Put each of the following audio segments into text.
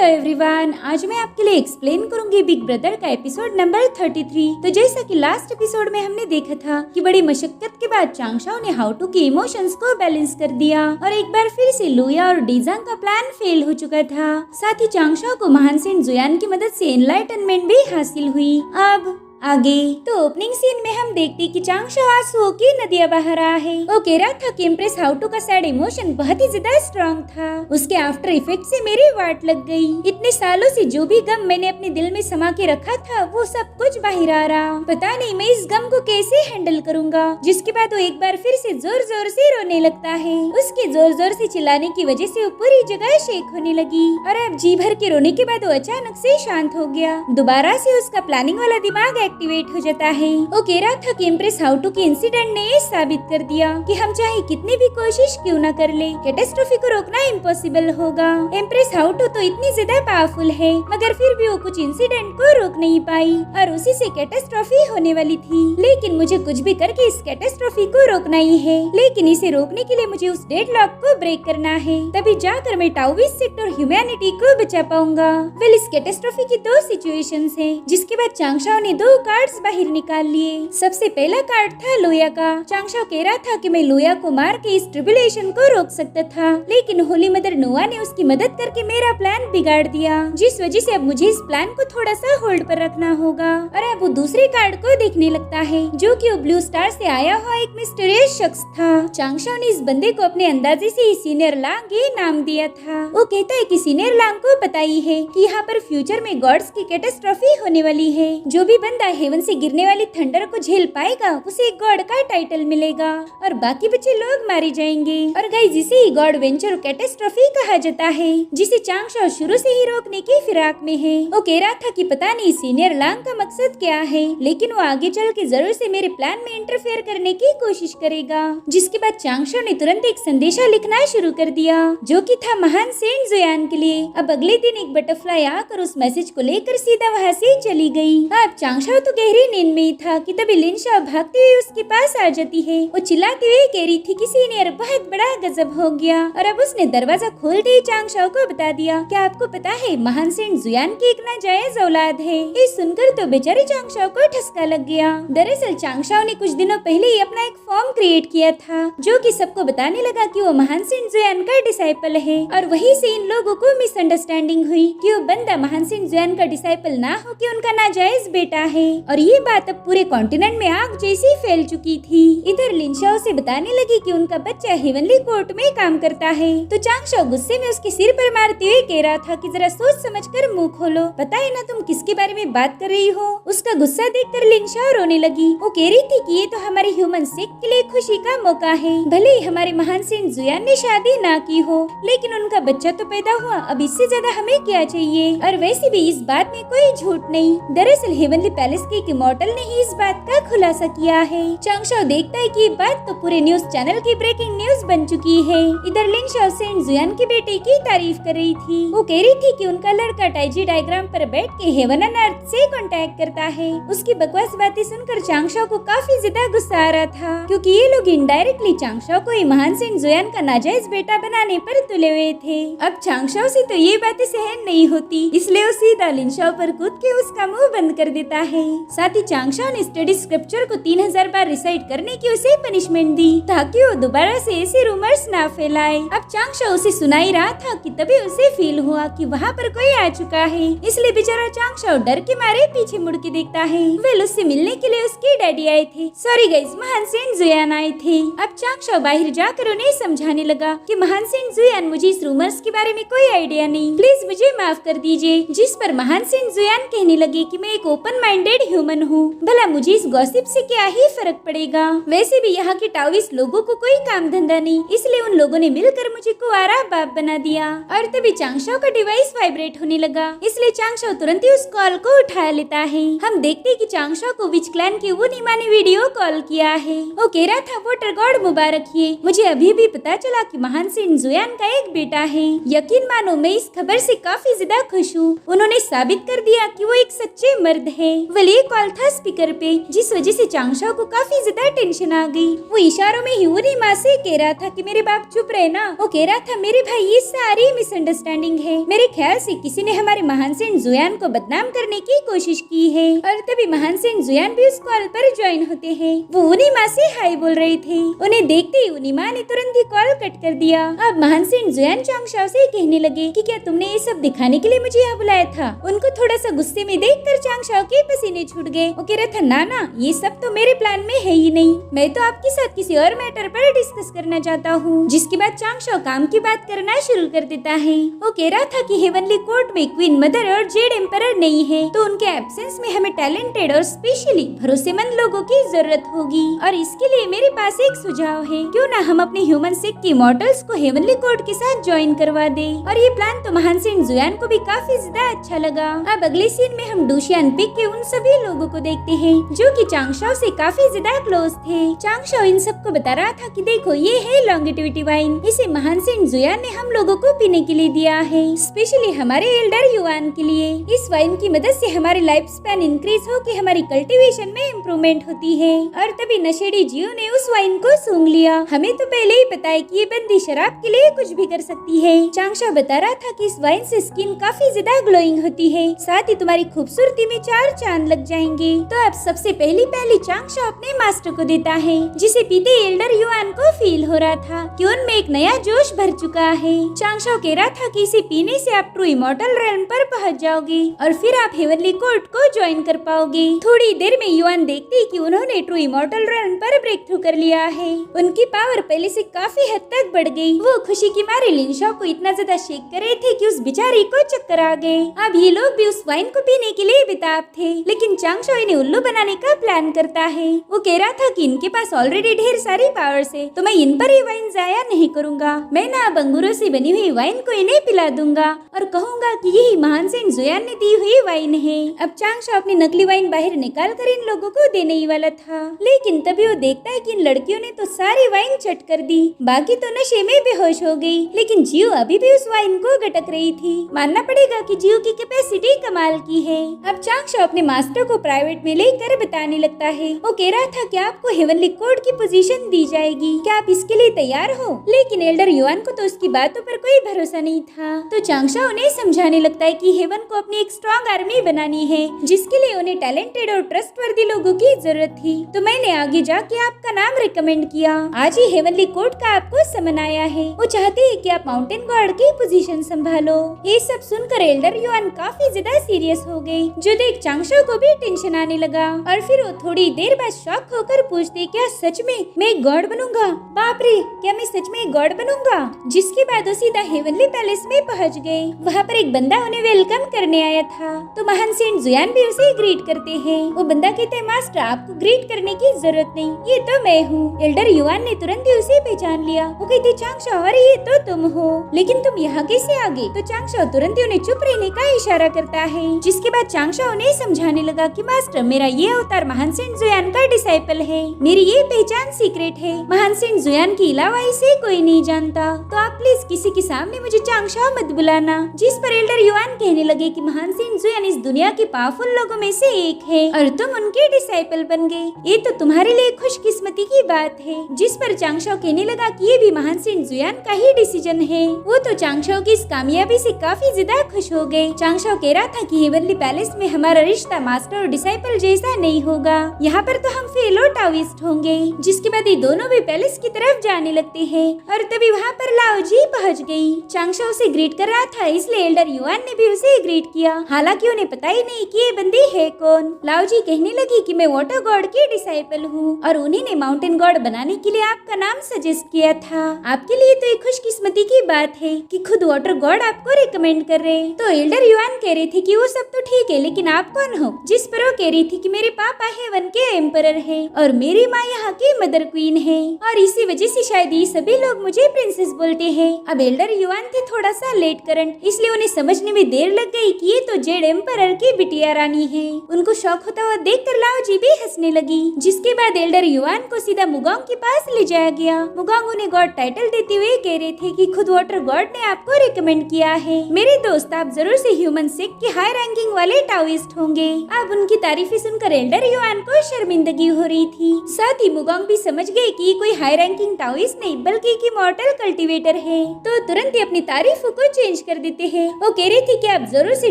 Everyone, आज मैं आपके लिए एक्सप्लेन करूंगी बिग ब्रदर का एपिसोड नंबर 33। तो जैसा कि लास्ट एपिसोड में हमने देखा था कि बड़ी मशक्कत के बाद चांगशाओ ने हाउटू के इमोशंस को बैलेंस कर दिया और एक बार फिर से लुया और डीजांग का प्लान फेल हो चुका था। साथ ही चांगशाओ को महान सेंट जुयान की मदद से एनलाइटनमेंट भी हासिल हुई। अब आगे तो ओपनिंग सीन में हम देखते कि चांगशाओ आंसुओं की नदियां बहा रहा है। वो कह रहा था कि इम्प्रेस हाउटू का सैड इमोशन बहुत ही ज्यादा स्ट्रॉन्ग था। उसके आफ्टर इफेक्ट से मेरी वाट लग गई। इतने सालों से जो भी गम मैंने अपने दिल में समा के रखा था वो सब कुछ बाहर आ रहा। पता नहीं मैं इस गम को कैसे हैंडल करूंगा। जिसके बाद वो एक बार फिर से जोर जोर से रोने लगता है। उसके जोर जोर से चिल्लाने की वजह से वो पूरी जगह शेक होने लगी और अब जी भर के रोने के बाद वो अचानक से शांत हो गया। दोबारा से उसका प्लानिंग वाला दिमाग एक्टिवेट हो जाता है। वो कह रहा था कि इम्प्रेस हाउटू के इंसिडेंट ने ये साबित कर दिया कि हम चाहे कितनी भी कोशिश क्यों न कर ले, कैटास्ट्रोफी को रोकना इम्पॉसिबल होगा। इम्प्रेस हाउटू तो इतनी ज्यादा पावरफुल है मगर फिर भी वो कुछ इंसिडेंट को रोक नहीं पाई और उसी से कैटास्ट्रोफी होने वाली थी। लेकिन मुझे कुछ भी करके इस कैटास्ट्रोफी को रोकना ही है। लेकिन इसे रोकने के लिए मुझे उस डेडलॉक को ब्रेक करना है, तभी जाकर मैं टाओविस सेक्ट और ह्यूमैनिटी को बचा पाऊंगा। वेल, इस कैटास्ट्रोफी की दो सिचुएशंस हैं। जिसके बाद चांगशाओ ने दो कार्ड्स बाहर निकाल लिए। सबसे पहला कार्ड था लोया का। चांगशाओ कह रहा था कि मैं लोया को मार के इस ट्रिबुलेशन को रोक सकता था, लेकिन होली मदर नोआ ने उसकी मदद करके मेरा प्लान बिगाड़ दिया, जिस वजह से अब मुझे इस प्लान को थोड़ा सा होल्ड पर रखना होगा। और अब वो दूसरे कार्ड को देखने लगता है जो कि वो ब्लू स्टार से आया हुआ एक मिस्टीरियस शख्स था। चांगशाओ ने इस बंदे को अपने अंदाजे से सीनियर लांग ये नाम दिया था। वो कहता है कि सीनियर लांग को पता ही है कि यहाँ पर फ्यूचर में गॉड्स की कैटास्ट्रोफी होने वाली है। जो भी बंदा हेवन से गिरने वाली थंडर को झेल पाएगा उसे गॉड का टाइटल मिलेगा और बाकी बचे लोग मारे जाएंगे। और गाइस, इसे ही गॉड वेंचर कैटास्ट्रोफी कहा जाता है, जिसे चांगशाओ शुरू से ही रोकने की फिराक में है। वो कह रहा था कि पता नहीं सीनियर लांग का मकसद क्या है, लेकिन वो आगे चल के जरूर से मेरे प्लान में इंटरफेयर करने की कोशिश करेगा। जिसके बाद चांगशाओ ने तुरंत एक संदेशा लिखना शुरू कर दिया जो कि था महान सेंट जुयान के लिए। अब अगले दिन एक बटरफ्लाई आकर उस मैसेज को लेकर सीधा वहाँ से चली गई। अब चांगशाओ तो गहरी नींद में ही था कि तभी लिनशाओ भागते हुए उसके पास आ जाती है। वो चिल्लाते हुए कह रही थी कि सीनियर बहुत बड़ा गजब हो गया। और अब उसने दरवाजा खोलते ही चांगशाओ को बता दिया कि आपको पता है महान सेंट जुयान की एक नाजायज औलाद है। ये सुनकर तो बेचारे चांगशाओ को ठसका लग गया। दरअसल चांगशाओ ने कुछ दिनों पहले ही अपना एक फॉर्म क्रिएट किया था जो कि सबको बताने लगा कि वो महान सेंट जुयान का डिसाइपल है। और वहीं से इन लोगों को मिसअंडरस्टैंडिंग हुई कि वो बंदा महान सेंट जुयान का डिसाइपल ना हो कि उनका नाजायज बेटा है। और ये बात अब पूरे कॉन्टिनेंट में आग जैसी फैल चुकी थी। इधर लिनशाओ से बताने लगी कि उनका बच्चा हेवनली कोर्ट में काम करता है। तो चांगशाओ गुस्से में उसके सिर पर मारते हुए कह रहा था कि जरा सोच समझकर मुंह खोलो, पता है ना तुम किसके बारे में बात कर रही हो। उसका गुस्सा देखकर लिनशाओ रोने लगी। वो कह रही थी कि ये तो हमारे ह्यूमन सेक्ट के लिए खुशी का मौका है। भले ही हमारे महान सेंट जुयान ने शादी ना की हो, लेकिन उनका बच्चा तो पैदा हुआ, अब इससे ज्यादा हमें क्या चाहिए। और वैसे भी इस बात में कोई झूठ नहीं। दरअसल हेवनली पैलेस के एक इमॉर्टल ने ही इस बात का खुलासा किया है। चांगशाओ देखता है कि ये बात तो पूरे न्यूज चैनल की ब्रेकिंग न्यूज बन चुकी है। इधर लिनशाओ सेंट जुयान के बेटे की तारीफ कर रही थी। वो कह रही थी कि उनका लड़का टाइजी डायग्राम पर बैठ के हेवन एंड अर्थ से कांटेक्ट करता है। उसकी बकवास बातें सुनकर चांगशाओ को काफी ज्यादा गुस्सा आ रहा था, क्योंकि ये लोग इनडायरेक्टली चांगशाओ को महान सेंट जुयान का नाजायज बेटा बनाने पर तुले हुए थे। अब चांगशाओ से तो ये बातें सहन नहीं होती, इसलिए वो सीधा लिनशाओ पर कूद के उसका मुंह बंद कर देता है। साथ ही चांगशाओ ने स्टडी स्क्रिप्चर को 3000 बार रिसाइट करने की उसे पनिशमेंट दी ताकि वो दोबारा से ऐसे रूमर्स ना फैलाए। अब चांगशाओ उसे सुना ही रहा था कि तभी उसे फील हुआ कि वहाँ पर कोई आ चुका है, इसलिए बेचारा चांगशाओ डर के मारे पीछे मुड़ के देखता है। वेल, उससे मिलने के लिए उसके डैडी आए थे। सॉरी गाइस, महान सेंट जुयान आए थे। अब चांगशाओ बाहर जाकर उन्हें समझाने लगा कि महान सेंट जुयान, मुझे इस रूमर्स के बारे में कोई आइडिया नहीं, प्लीज मुझे माफ कर दीजिए। जिस पर महान सेंट जुयान कहने लगे कि मैं एक ओपन माइंडेड ह्यूमन हूँ, भला मुझे इस गॉसिप से क्या ही फर्क पड़ेगा। वैसे भी यहाँ के टाओविस लोगों को कोई काम धंधा नहीं, इसलिए उन लोगों ने मिलकर मुझे कुंवारा बाप बना दिया। और तभी चांगशाओ का डिवाइस वाइब्रेट होने लगा, इसलिए चांगशाओ तुरंत ही उस कॉल को उठा लेता है। हम देखते हैं कि चांगशाओ को विच क्लैन के वुनिमा ने वीडियो कॉल किया है। वो कह रहा था वाटर गॉड मुबारक है, मुझे अभी भी पता चला कि महान सेंट जुयान का एक बेटा है। यकीन मानो मैं इस खबर से काफी ज्यादा खुश हूँ। उन्होंने साबित कर दिया कि वो एक सच्चे मर्द है। वो ये कॉल था स्पीकर पे, जिस वजह से चांगशाओ को काफी ज्यादा टेंशन आ गई। वो इशारों में ह्यूनी माँ से कह रहा था कि मेरे बाप चुप रहे ना। वो कह रहा था मेरे भाई ये सारी मिसअंडरस्टैंडिंग है, मेरे ख्याल से किसी ने हमारे महान सेन जुयान को बदनाम करने की कोशिश की है। और तभी महान सेन जुयान भी उस कॉल पर ज्वाइन होते हैं। वो उनी माँ से हाई बोल रहे थे। उन्हें देखते ही उनी माँ ने तुरंत ही कॉल कट कर दिया। अब महान सेन जुयान चांगशाओ से कहने लगे कि क्या तुमने ये सब दिखाने के लिए मुझे यहाँ बुलाया था। उनको थोड़ा सा गुस्से में देखकर चांगशाओ के पसीने छूट गए। वो कह रहा था ना ये सब तो मेरे प्लान में है ही नहीं, मैं तो आपके साथ किसी और मैटर पर डिस्कस करना चाहता हूँ। जिसके बाद चांगशाओ काम की बात करना शुरू कर देता है। वो कह रहा था कि हेवनली कोर्ट में क्वीन मदर और जेड एम्परर नहीं है, तो उनके एब्सेंस में हमें टैलेंटेड और स्पेशली भरोसेमंद लोगों की जरूरत होगी। और इसके लिए मेरे पास एक सुझाव है, क्यों ना हम अपने ह्यूमन सेक्ट की इमॉर्टल्स को हेवनली कोर्ट के साथ ज्वाइन करवा दे। और ये प्लान तो महान सेन जुयान को भी काफी ज्यादा अच्छा लगा। अब अगले सीन में हम डूशियान पिक के उन सभी लोगों को देखते हैं जो कि चांगशाओ से काफी ज्यादा क्लोज थे। चांगशाओ इन सबको बता रहा था कि देखो ये है लॉन्गेटिविटी वाइन, इसे महान सेन जुयान ने हम लोगों को पीने के लिए दिया है, स्पेशली हमारे एल्डर युआन के लिए। इस वाइन की मदद से हमारी लाइफ स्पैन इंक्रीज हो के हमारी कल्टीवेशन में इम्प्रूवमेंट होती है। और तभी नशेड़ी जियो ने उस वाइन को सूंघ लिया। हमें तो पहले ही पता है कि ये बंदी शराब के लिए कुछ भी कर सकती है। चांगशाओ बता रहा था कि इस वाइन से स्किन काफी ज्यादा ग्लोइंग होती है, साथ ही तुम्हारी खूबसूरती में 4 चांद लग जाएंगे। तो अब सबसे पहली चांगशाओ अपने मास्टर को देता है, जिसे पीते एल्डर युआन को फील हो रहा था कि उनमें एक नया जोश भर चुका है। चांगशाओ कह रहा था कि इसे पीने से आप ट्रू इमॉर्टल रेल्म पर पहुंच जाओगे और फिर आप हेवनली कोर्ट को ज्वाइन कर पाओगे। थोड़ी देर में युआन देखते कि उन्होंने ट्रू इमॉर्टल रेल्म पर ब्रेक थ्रू कर लिया है। उनकी पावर पहले से काफी हद तक बढ़ गई। वो खुशी की मारे लिनशाओ को इतना ज्यादा शेक कर रहे थे कि उस बेचारी को चक्कर आ गए। अब ये लोग भी उस वाइन को पीने के लिए बेताब थे, लेकिन चांगशाओ इन्हें उल्लू बनाने का प्लान करता है। वो कह रहा था कि इनके पास ऑलरेडी ढेर सारी पावर्स है, तो मैं इन पर ये वाइन जाया नहीं करूंगा। मैं ना अब अंगूरों से बनी हुई वाइन को इन्हें पिला दूंगा और कहूंगा कि यही महान सेन जुयान ने दी हुई वाइन है। अब चांगशाओ अपनी नकली वाइन बाहर निकाल कर इन लोगों को देने ही वाला था, लेकिन तभी वो देखता है कि इन लड़कियों ने तो सारी वाइन चट कर दी, बाकी तो नशे में बेहोश हो गई। लेकिन जियो अभी भी उस वाइन को गटक रही थी। मानना पड़ेगा कि जियो की कैपेसिटी कमाल की है। अब चांगशाओ अपने मास्टर को प्राइवेट में लेकर बताने लगता है। वो कह रहा था कि आपको हेवनली कोर्ट की पोजीशन दी जाएगी, क्या आप इसके लिए तैयार हो? लेकिन एल्डर युआन को तो उसकी बातों पर कोई भरोसा नहीं था। तो चांगशाओ उन्हें समझाने लगता है कि हेवन को अपनी एक स्ट्रॉन्ग आर्मी बनानी है, जिसके लिए उन्हें टैलेंटेड और ट्रस्टवर्दी लोगों की जरूरत थी। तो मैंने आगे जाके आपका नाम रिकमेंड किया। आज ही हेवनली कोर्ट का आपको समन आया है। वो चाहते हैं कि आप माउंटेन गॉड की पोजीशन संभालो। ये सब सुनकर एल्डर युआन काफी ज्यादा सीरियस हो गई, जो देख चांगशाओ को भी टेंशन आने लगा। और फिर वो थोड़ी देर बाद शॉक होकर पूछते, क्या सच में मैं एक गॉड बनूंगा? बाप रे, क्या मैं सच में एक गॉड बनूंगा? जिसके बाद वो सीधा हेवनली पैलेस में पहुंच गए। वहाँ पर एक बंदा उन्हें वेलकम करने आया था। तो महान सेन जुयान भी उसे ग्रीट करते हैं। वो बंदा कहते हैं, मास्टर आपको ग्रीट करने की जरूरत नहीं, ये तो मैं हूँ। एल्डर युआन ने तुरंत ही उसे पहचान लिया। वो कहते, चांगशाओ अरे ये तो तुम हो, लेकिन तुम यहाँ कैसे आ गए? तो चांगशाओ तुरंत ही उन्हें चुप रहने का इशारा करता है। जिसके बाद चांगशाओ उन्हें समझाने लगा कि मास्टर मेरा ये अवतार महान सेन जुयान का डिसाइपल है, मेरी ये पहचान सीक्रेट है, महान सेन जुयान के अलावा इसे कोई नहीं जानता। तो आप प्लीज किसी के सामने मुझे चांगशाओ मत बुलाना। जिस पर एल्डर युआन कहने लगे कि महान सेन जुयान इस दुनिया के पावरफुल लोगों में से एक है और तुम उनके डिसाइपल बन गए, ये तो तुम्हारे लिए खुशकिस्मती की बात है। जिस पर चांगशाओ कहने लगा कि ये भी महान सेन जुयान का ही डिसीजन है। वो तो चांगशाओ की इस कामयाबी से काफी ज्यादा खुश हो गए। चांगशाओ कह रहा था कि हेवनली पैलेस में हमारा रिश्ता मास्टर और डिसाइपल जैसा नहीं होगा, यहाँ पर तो हम फेलो टाविस्ट होंगे। जिसके बाद ये दोनों भी पैलेस की तरफ जाने लगते हैं और तभी वहाँ पर लाओ जी पहुँच गयी। चांगशाओ उसे ग्रीट कर रहा था, इसलिए एल्डर युआन ने भी उसे ग्रीट किया। हालांकि उन्हें पता ही नहीं कि ये बंदी है कौन। लाओ जी कहने लगी कि मैं वाटर गॉड की डिसाइपल हूँ और उन्हीं ने माउंटेन गॉड बनाने के लिए आपका नाम सजेस्ट किया था। आपके लिए तो एक खुशकिस्मती की बात है कि खुद वाटर गॉड आपको रिकमेंड कर रहे। तो एल्डर युआन कह रहे थे कि वो सब तो ठीक है, लेकिन आप कौन हो? जिस पर वो कह रही थी कि मेरे पापा हेवन के एम्परर है और मेरी माँ यहाँ की मदर क्वीन है और इसी वजह से शायद ये सभी लोग मुझे प्रिंसेस बोलते हैं। अब एल्डर युआन थे थोड़ा सा लेट करंट, इसलिए उन्हें समझने में देर लग गई कि ये तो जेड एम्परर की बिटिया रानी है। उनको शौक होता हुआ देखकर लाओ जी भी हंसने लगी। जिसके बाद एल्डर युआन को सीधा मुगोंग के पास ले जाया गया। मुगोंग उन्हें गॉड टाइटल देते हुए कह रहे थे कि खुद वाटर गॉड ने आपको रिकमेंड किया है। मेरे दोस्त आप जरूर से ह्यूमन सेक्ट के हाई रैंकिंग वाले टाओइस्ट होंगे। अब उनकी तारीफें सुनकर एल्डर युआन को शर्मिंदगी हो रही थी। साथ ही मुगोंग भी समझ गए कि कोई हाई रैंकिंग टाओइस्ट नहीं बल्कि एक इमॉर्टल कल्टीवेटर है, तो तुरंत ही अपनी तारीफों को चेंज कर देते हैं। वो कह रही थी कि आप जरूर से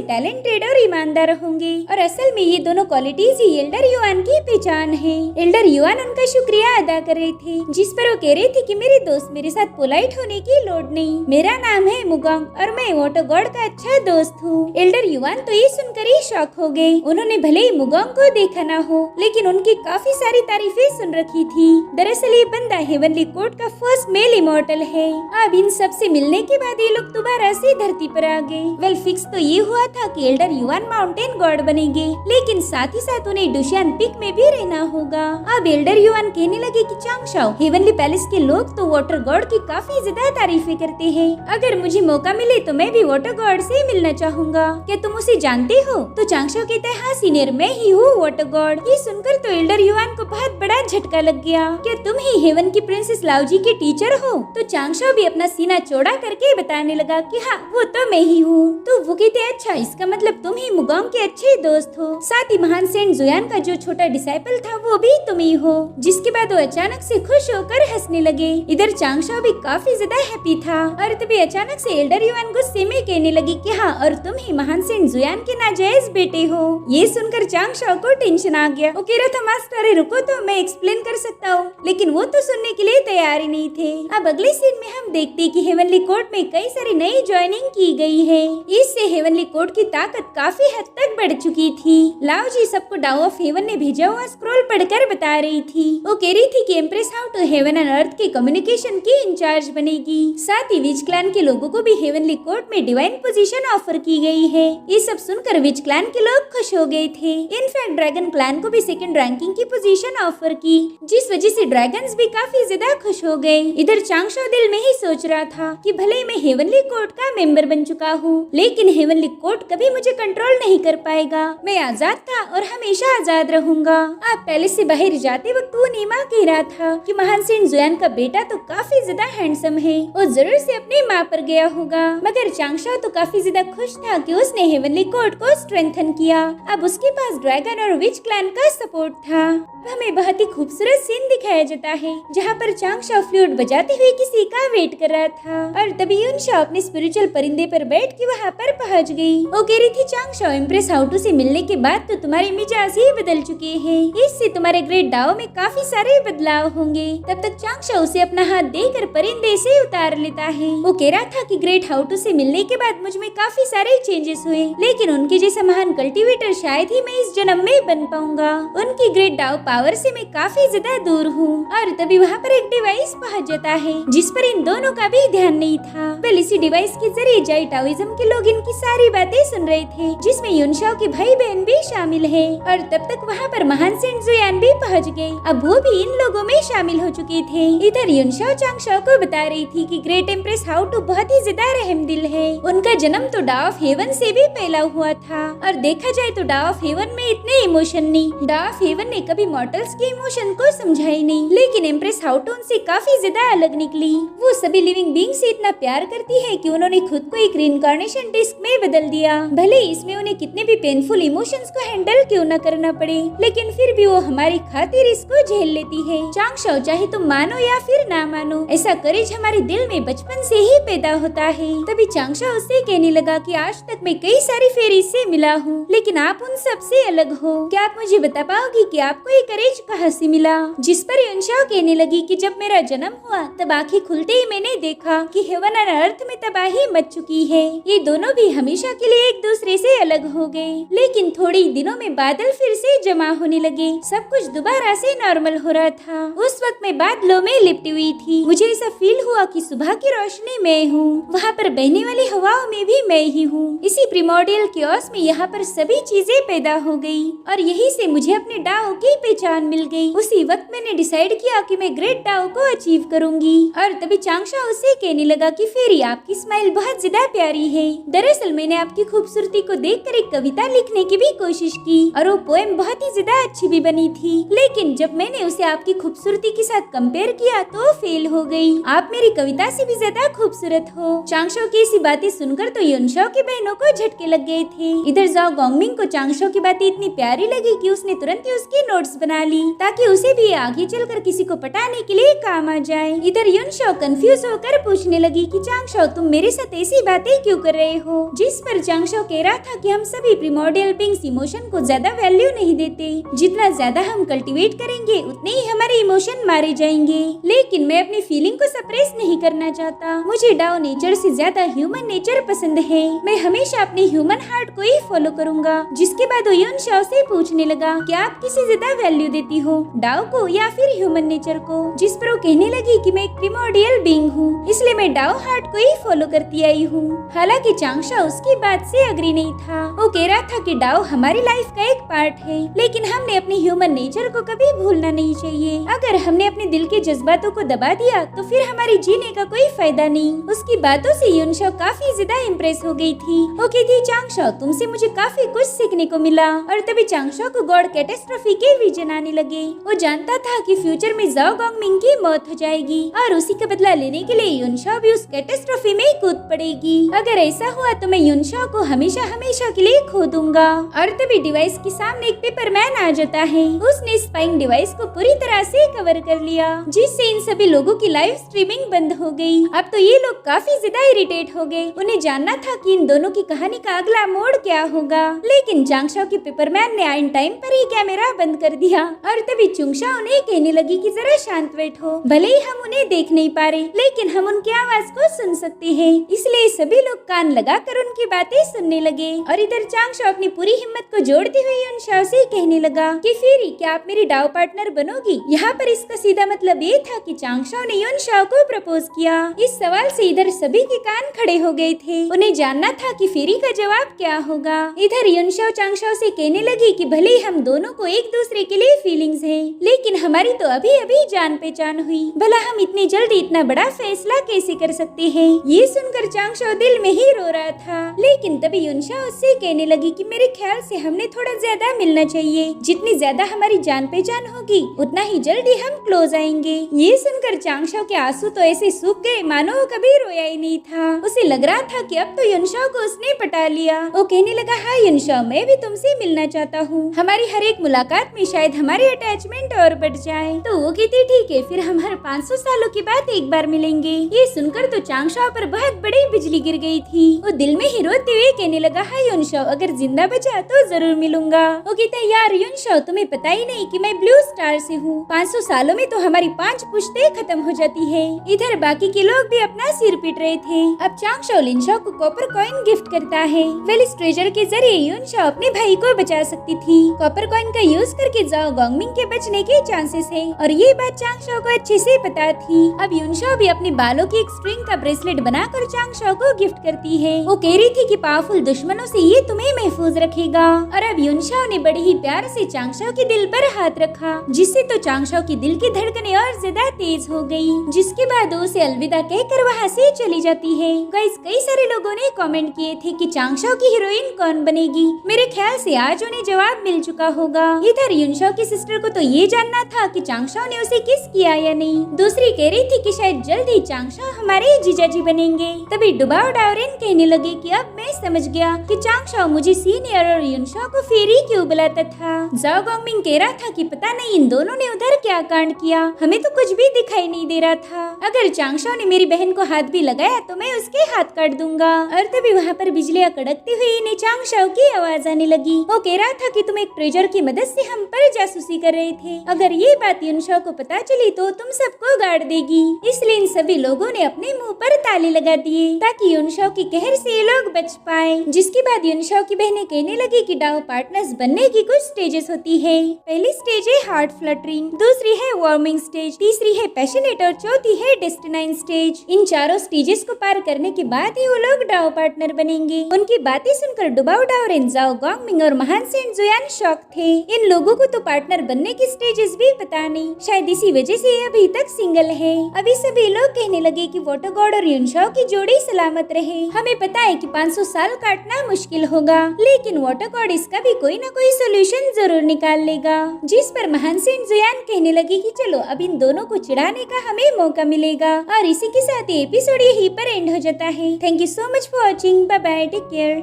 टैलेंटेड और ईमानदार होंगे और असल में ये दोनों क्वालिटीज ही एल्डर युआन की पहचान है। एल्डर युआन उनका शुक्रिया अदा कर रहे थे, जिस पर वो कह रही थी कि मेरे दोस्त मेरे साथ पोलाइट होने की लोड़ नहीं, मेरा नाम है मुगोंग और मैं वाटर गॉड का अच्छा दोस्त हूँ। एल्डर युआन तो ये सुनकर ही शॉक हो गए। उन्होंने भले ही मुगोंग को देखा ना हो लेकिन उनकी काफी सारी तारीफें सुन रखी थी। दरअसल ये बंदा हेवनली कोर्ट का फर्स्ट मेल इमॉर्टल है। अब इन सब से मिलने के बाद ये लोग दोबारा से धरती पर आ गए। वेल फिक्स तो ये हुआ था कि एल्डर युआन माउंटेन गॉड बनेंगे, लेकिन साथ ही साथ उन्हें डुशियान पीक में भी रहना होगा। अब एल्डर युआन कहने लगे कि चांगशाओ, हेवनली पैलेस के लोग तो वाटर गॉड की काफी ज्यादा तारीफें करते हैं। अगर मुझे मौका मिले तो मैं भी वाटर गॉड से मिलना चाहूंगा। क्या तुम उसे जानते हो? तो चांगशाओ कहता है, हाँ सीनियर, मैं ही हूँ वाटर गॉड। ये सुनकर तो एल्डर युआन को बहुत बड़ा झटका लग गया। क्या तुम ही हेवन की प्रिंसेस लाओजी के टीचर हो? तो चांगशाओ भी अपना सीना चौड़ा करके बताने लगा कि हाँ वो तो मैं ही हूँ। तो वो कहते, अच्छा इसका मतलब तुम ही मुगोंग के अच्छे दोस्त हो। साथ ही महान सेंट जुयान का जो छोटा डिसाइपल था वो भी तुम ही हो। जिसके बाद वो अचानक से खुश होकर हंसने लगे। इधर चांगशाओ भी काफी ज्यादा हैप्पी था और तभी अचानक से एल्डर युआन गुस्से में कहने लगी कि हाँ और तुम ही महान सेंट जुयान के नाजायज बेटे हो। ये सुनकर चांगशाओ को टेंशन आ गया। वो कह रहा था, मास्टर रुको तो मैं एक्सप्लेन कर सकता हूँ, लेकिन वो तो सुनने के लिए तैयार ही नहीं थे। अब अगले सीन में हम देखते कि हेवनली कोर्ट में कई सारी नई ज्वाइनिंग की गई है। इससे हेवनली कोर्ट की ताकत काफी हद तक बढ़ चुकी थी। लाओ जी सबको डाउ ऑफ हेवन ने भेजा हुआ स्क्रॉल पढ़कर बता रही थी। वो कह रही थी कि empress how to heaven and earth के कम्युनिकेशन की इंचार्ज बनेगी। साथ ही विच क्लैन के लोगों को भी हेवनली कोर्ट में डिवाइन पोजीशन ऑफर की गई है। ये सब सुनकर विच क्लैन के लोग खुश हो गए थे। इनफैक्ट ड्रैगन क्लैन को भी सेकंड रैंकिंग की पोजीशन ऑफर की, जिस वजह से ड्रैगन्स भी काफी ज्यादा खुश हो गए। इधर चांगशाओ दिल में ही सोच रहा था कि भले मैं हेवनली कोर्ट का मेंबर बन चुका हूँ, लेकिन हेवनली कोर्ट कभी मुझे कंट्रोल नहीं कर पाएगा। मैं आजाद था और हमेशा आजाद रहूंगा। आप पैलेस से बाहर जाते वक्त वो नीमा कह रहा था कि महान सेंट जुयान का बेटा तो काफी ज्यादा हैंडसम है, वो जरूर से अपनी माँ पर गया होगा। मगर चांगशाओ तो काफी ज्यादा खुश था कि उसने हेवनली कोर्ट को स्ट्रेंथन किया। अब उसके पास ड्रैगन और विच क्लैन का सपोर्ट था। हमें बहुत ही खूबसूरत सीन दिखाया जाता है जहाँ पर चांगशाओ फ्लूट बजाते हुए किसी का वेट कर रहा था और तभी यूनशाओ अपने स्पिरिचुअल परिंदे पर बैठ के वहाँ पर पहुँच गई। वो कह रही थी, चांगशाओ एम्प्रेस हाउटू से मिलने के बाद तो तुम्हारे मिजाज ही बदल चुके हैं, इससे तुम्हारे ग्रेट डाओ में काफी सारे बदलाव होंगे। तब तक चांगशाओ उसे अपना हाथ देकर परिंदे से उतार लेता है। वो कह रहा था कि ग्रेट हाउटू से मिलने के बाद मुझ में काफी सारे चेंजेस हुए, लेकिन उनके जैसा महान कल्टीवेटर शायद ही मैं इस जन्म में बन पाऊंगा। उनकी ग्रेट डाओ पावर से मैं काफी ज्यादा दूर हूँ। और तभी वहाँ पर एक डिवाइस पहुँच जाता है जिस पर इन दोनों का भी ध्यान नहीं था। वेल इसी डिवाइस के जरिए जाई टाओइज्म के लोग इनकी सारी बातें सुन रहे थे, जिसमें यूनशाओ के भाई बहन भी शामिल है। और तब तक वहाँ पर महान सेंट जुयान भी पहुँच गए। अब वो भी इन लोगों में शामिल हो चुके थे। इधर यूनशाओ चांगशाओ को बता रही थी कि ग्रेट एम्प्रेस हाउटू बहुत ही ज्यादा रहम दिल है। उनका जन्म तो डाओ ऑफ हेवन से भी पहला हुआ था और देखा जाए तो डाओ ऑफ हेवन में इतने इमोशन नहीं। डाओ ऑफ हेवन ने कभी मॉर्टल्स के इमोशन को समझा ही नहीं, लेकिन एम्प्रेस हाउटू उनसे काफी ज्यादा अलग निकली। वो सभी लिविंग बीइंग से इतना प्यार करती है कि उन्होंने खुद को एक रिइंकार्नेशन डिस्क में बदल दिया। भले इसमें उन्हें कितने भी पेनफुल इमोशंस को हैंडल क्यों न करना पड़े, लेकिन फिर भी वो हमारी खातिर इसको झेल लेती है। चांगशाओ चाहे तुम मानो या फिर ना मानो, ऐसा करेज हमारे दिल में बचपन से ही पैदा होता है। तभी चांगशाओ उससे कहने लगा कि आज तक मैं कई सारी फेरीज से मिला हूँ, लेकिन आप उन सब से अलग हो। क्या आप मुझे बता पाओगी कि आपको ये करेज कहाँ से मिला? जिस पर यूनशाओ कहने लगी कि जब मेरा जन्म हुआ तब आंखें खुलते ही मैंने देखा कि हेवन और अर्थ में तबाही मच चुकी है। ये दोनों भी हमेशा के लिए एक दूसरे से अलग हो गए, लेकिन थोड़े ही दिनों में बादल फिर से जमा होने लगे। सब कुछ दोबारा से नॉर्मल हो रहा था। उस वक्त मैं बादलों में लिपटी हुई थी। मुझे ऐसा फील हुआ कि सुबह की रोशनी मैं हूँ, वहाँ पर बहने वाली हवाओं में भी मैं ही हूँ। इसी प्रिमोर्डियल क्योस में यहाँ पर सभी चीजें पैदा हो गई और यही से मुझे अपने डाओ की पहचान मिल गई। उसी वक्त मैंने डिसाइड किया कि मैं ग्रेट डाओ को अचीव करूंगी। और तभी चांगशाओ उससे कहने लगा कि फेरी आपकी स्माइल बहुत ज्यादा प्यारी है। दरअसल मैंने आपकी खूबसूरती को देखकर एक कविता लिखने की भी कोशिश की और वो पोएम बहुत ही ज्यादा अच्छी भी बनी थी, लेकिन जब मैंने उसे आपकी खूबसूरती के साथ कंपेयर किया तो फेल हो गई। आप मेरी कविता से भी ज्यादा खूबसूरत हो। चांगशाओ की ऐसी बातें सुनकर तो यूनशाओ की बहनों को झटके लग गए थे। इधर जाओ गोंगमिंग को चांगशो की बातें इतनी प्यारी लगी कि उसने तुरंत ही उसकी नोट्स बना ली ताकि उसे भी आगे चलकर किसी को पटाने के लिए काम आ जाए। इधर युनशो कंफ्यूज होकर पूछने लगी कि चांगशो तुम मेरे साथ ऐसी बातें क्यों कर रहे हो, जिस पर चांगशो कह रहा था कि हम सभी प्रिमोर्डियल बिंग्स इमोशन को ज्यादा वैल्यू नहीं देते, जितना ज्यादा हम कल्टीवेट करेंगे उतने ही हमारे इमोशन मारे जाएंगे। लेकिन मैं अपनी फीलिंग को सप्रेस नहीं करना चाहता, मुझे डाओ नेचर से ज्यादा ह्यूमन नेचर पसंद है, मैं हमेशा अपने ह्यूमन हार्ट को ही फॉलो करूंगा। जिसके बाद वो युनशो से पूछने लगा क्या आप किसी ज्यादा वैल्यू देती हो, डाओ को या फिर ह्यूमन नेचर को, जिस पर वो कहने लगी कि मैं एक प्रिमोर्डियल बीइंग हूँ, इसलिए मैं डाओ हार्ट को ही फॉलो करती आई हूँ। हालांकि चांगशो उसकी बात से अग्री नहीं था, वो कह रहा था कि डाओ हमारी लाइफ का एक पार्ट है, लेकिन हमने अपनी ह्यूमन नेचर को कभी भूलना नहीं चाहिए। अगर हमने अपने दिल के जज्बातों को दबा दिया तो फिर हमारी जीने का कोई फायदा नहीं। उसकी बातों से युनशो काफी ज्यादा इम्प्रेस हो गई थी। वो कहती चांगशो तुमसे मुझे काफी कुछ सीखने को मिला। और तभी चांगशो को गॉड कैटेस्ट्रॉफी के विजन आने लगे। वो जानता था कि फ्यूचर में जाओ गॉन्गमिंग की मौत हो जाएगी और उसी का बदला लेने के लिए युनशो भी उस कैटेस्ट्रॉफी में कूद पड़ेगी। अगर ऐसा हुआ तो मैं युनशो को हमेशा हमेशा के लिए खो दूंगा। और तभी डिवाइस के सामने एक पेपरमैन आ जाता है। उसने स्पाइंग डिवाइस को पूरी तरह से कवर कर लिया, जिससे इन सभी लोगों की लाइव स्ट्रीमिंग बंद हो गई। अब तो ये लोग काफी ज्यादा इरिटेट हो गए। उन्हें जानना था कि इन दोनों की कहानी का अगला मोड़ क्या होगा, लेकिन चांगशो के पेपरमैन ने आइन टाइम पर ही कैमरा बंद कर दिया। और तभी चुंगशा उन्हें कहने लगी कि जरा शांत बैठो, भले ही हम उन्हें देख नहीं पा रहे लेकिन हम उनकी आवाज को सुन सकते हैं। इसलिए सभी लोग कान लगाकर उनकी बातें सुनने लगे। और इधर चांगशो अपनी पूरी हिम्मत को जोड़ते हुए युनशो से कहने लगा कि फिर क्या आप मेरी डाव पार्टनर बनोगी। यहाँ पर इसका सीधा मतलब ये था कि चांगशो ने युनशो को प्रपोज किया। इस सवाल से इधर सभी के कान खड़े हो गए थे। उन्हें जानना था कि फेरी का जवाब क्या होगा। इधर युनशो चांगशो से कहने लगी कि भले ही हम दोनों को एक दूसरे के लिए फीलिंग्स है, लेकिन हमारी तो अभी अभी जान पहचान हुई, भला हम इतनी जल्दी इतना बड़ा फैसला कैसे कर सकते हैं। ये सुनकर चांगशो दिल में ही रो रहा था। लेकिन तभी युनशो उससे कहने लगी कि मेरे ख्याल से हमने थोड़ा ज्यादा मिलना चाहिए, जितनी ज्यादा हमारी जान पहचान होगी उतना ही जल्दी हम क्लोज आएंगे। ये सुनकर चांगशो के आंसू तो ऐसे सूख गए मानो वो कभी रोया ही नहीं था। उसे लग रहा था कि अब तो युनशो को उसने पटा लिया। वो कहने लगा हाँ युनशो मैं भी तुमसे मिलना चाहता हूँ, हमारी हर एक मुलाकात में शायद हमारी अटैचमेंट और बढ़ जाए। तो वो कहती ठीक है, फिर हम हर 500 सालों के बाद एक बार मिलेंगे। ये सुनकर तो चांगशो पर बहुत बड़ी बिजली गिर गई थी। वो दिल में ही रोते हुए कहने लगा हाँ युनशो अगर जिंदा बचा तो जरूर मिलूंगा। वो कहता है यार युनशो तुम्हें पता ही नहीं कि मैं ब्लू स्टार से हूँ, 500 सालों में तो हमारी 5 पुश्तें खत्म हो जाती है। इधर बाकी के लोग भी अपना सिर पीट रहे थे। अब चांगशो लिनशो को कॉपर कॉइन गिफ्ट करता है। वेल इस ट्रेजर के जरिए युनशो अपने भाई को बचा सकती थी। कॉपर कॉइन का यूज करके जाओ गॉन्गमिंग के बचने के चांसेस है और ये बात चांगशो को अच्छे से पता थी। अब युनशो भी अपने बालों की एक स्ट्रिंग का ब्रेसलेट बनाकर चांगशो को गिफ्ट करती है। वो कह रही थी कि पावरफुल दुश्मनों से ये तुम्हें महफूज रखेगा। और अब युनशो ने बड़े ही प्यार से चांगशो के दिल पर हाथ रखा, जिससे तो चांगशो की दिल की धड़कनें और ज्यादा तेज हो गई। जिसके बाद वो उसे अलविदा कहकर वहाँ से चली जाती है। गाइस कई सारे लोगों ने कमेंट किए थे कि चांगशो की हीरोइन कौन बनेगी। मेरे ख्याल से आज उन्हें जवाब मिल चुका होगा। इधर युनशो की सिस्टर को तो ये जानना था कि चांगशो ने उसे किस किया या नहीं। दूसरी कह रही थी कि शायद जल्द ही चांगशो हमारे जीजाजी बनेंगे। तभी डुबाओ डाओरेन कहने लगे कि अब मैं समझ गया कि चांगशो मुझे सीनियर और युनशो को फेरी क्यों बुलाता था। जाओ गॉन्गमिंग कह रहा था कि पता नहीं इन दोनों ने उधर क्या कांड किया, हमें तो कुछ भी दिखाई नहीं दे रहा था। अगर चांगशो ने मेरी बहन को हाथ भी लगाया तो मैं उसके हाथ काट दूंगा। और तभी वहाँ पर बिजलियाँ कड़कती हुई इन्हें चांगशो की आवाज आने लगी। वो कह रहा था कि तुम एक ट्रेजर की मदद से हम पर जासूसी कर रहे थे, अगर ये बात युनशो को पता चली तो तुम सबको गाड़ देगी। इसलिए इन सभी लोगों ने अपने मुंह पर ताले लगा दिए ताकि युनशो की कहर से ये लोग बच पाए। जिसके बाद युनशो की बहनें कहने लगी कि डाओ पार्टनर्स बनने की कुछ स्टेजेस होती है। पहली स्टेज है हार्ट फ्लटरिंग, दूसरी है वार्मिंग स्टेज, तीसरी है पैशनेट और चौथी है डेस्टिनाइन स्टेज। इन चारों स्टेजेस को पार करने के बाद ही वो लोग डाओ पार्टनर बनेंगे। उनकी बातें सुनकर डुबाओ डाओरेन, जाओ गॉन्गमिंग और महान सेंट जुयान शॉक थे। इन लोगों को तो पार्टनर बनने की स्टेजेस भी पता नहीं, शायद इसी वजह से ये अभी तक सिंगल है। अभी सभी लोग कहने लगे कि वाटर गॉड और युनशो की जोड़ी सलामत रहे। हमें पता है कि 500 साल काटना मुश्किल होगा, लेकिन वाटर गॉड इसका भी कोई न कोई सोल्यूशन जरूर निकाल लेगा। जिस पर महान सेंट जुयान कहने लगी कि चलो अब इन दोनों को चिढ़ाने का हमें मौका मिलेगा। और इसी के साथ ये एपिसोड यहीं पर एंड हो जाता है। Thank you so much for watching, bye bye, take care.